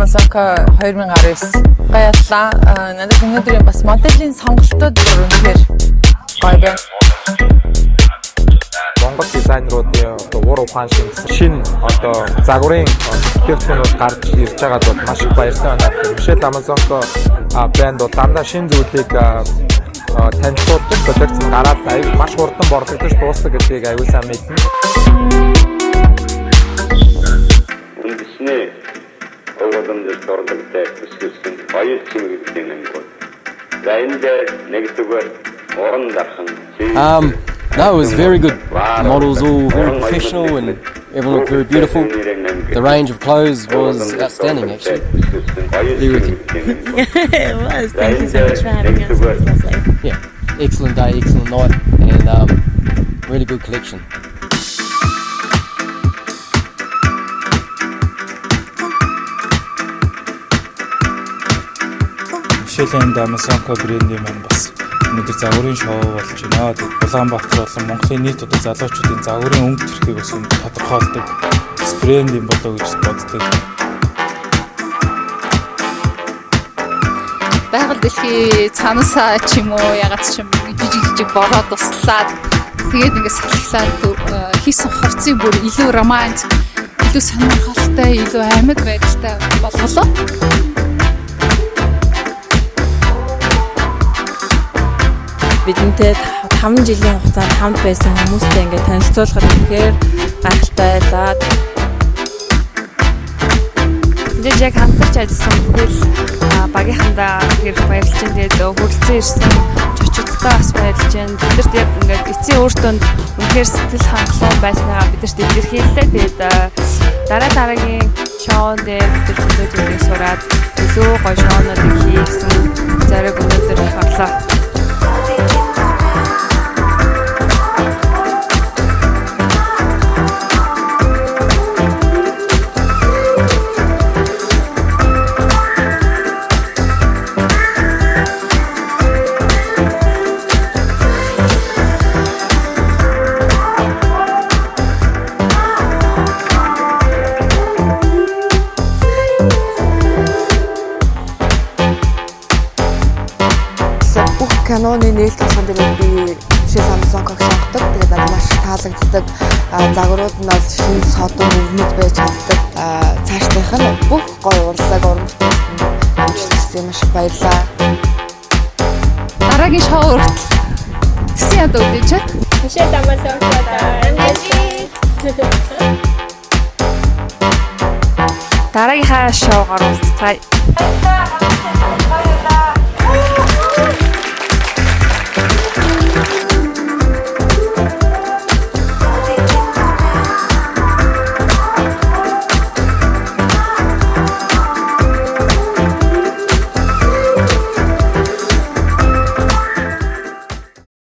Amazonka 2019 баярлалаа. Надад өнөөдрийн бас моделийн сонголтууд үнэхээр гоё байна. Монгол дизайнеруудын уур ухаан шинэ одоо загварын бүтээгдэхүүнүүд гарч ирж байгаад бол маш их баяртай байна. Жишээл Amazonko брэнд бол дандаа шинэ зүйлийг танилцуулдаг коллекцэн гараад маш хурдан борлогдож дуусдаг гэдгийг аюул сайн мэднэ. Үндэсний өвгөмжөд дурддаг төсөлсөн баяр чимэглэл юм бол. За энэ дээр нэгдүгээр орон дархан. No, it was very good. The models all very professional and everyone looked very beautiful. The range of clothes was outstanding, actually. It was. Thank you so much for having us. It was lovely. Yeah, excellent day, excellent night, and really good collection. Жишээлбэл Amazonko брендийн маань бас өнөөдөр загварын шоу болж байна. Улаанбаатар болон Монголын нийт одоо залуучуудын загварын өнгө төрхийг бас тодорхойлдог брэнд юм болоо гэж боддог. Байгаль дэлхий цаанасаа ч юм уу ягаад ч юм жижиг бороод туслаад тэгээд ингээд салхилаад хийсэн хувцсыг бүр илүү романтик, илүү сонирхолтой, илүү амьд байдалтай болголоо. Бидэнтэй 5 жилийн хугацаанд хамт байсан хүмүүстэй ингээд танилцуулахад үнэхээр гайхалтай байлаа. Бид яг хамтарч ажилласан бүхэл багийнхандаа хэрэг баярлж байна. Тэгээд хүрэлцэн ирсэн чочолтой бас баярлж байна. Бидэрт яг ингээд эцсийн үр дүнд үнэхээр сэтгэл хангалуун байснаа бидэрт илэрхийллээ. Тэгээд дараагийн шоун дээр бид зүйлийг сураад илүү гоё шоунуудыг хийх гэсэн зориг өнөөдөр харлаа. Каноны нээлт болгон дээр би жишээл Amazonko сонгодог. Тэгээд надад маш таалагддаг. Загварууд нь бол шинэ содон өвмөд байж чаддаг. Цаашдынх нь бүх гоё урлаг урамтай амжилтсан маш их баярлаа. Дараагийн шоу хүртэл тэсийн ядуу үлээж чад. Жишээл Amazonko Дараагийнхаа шоугаар уулзцгаая.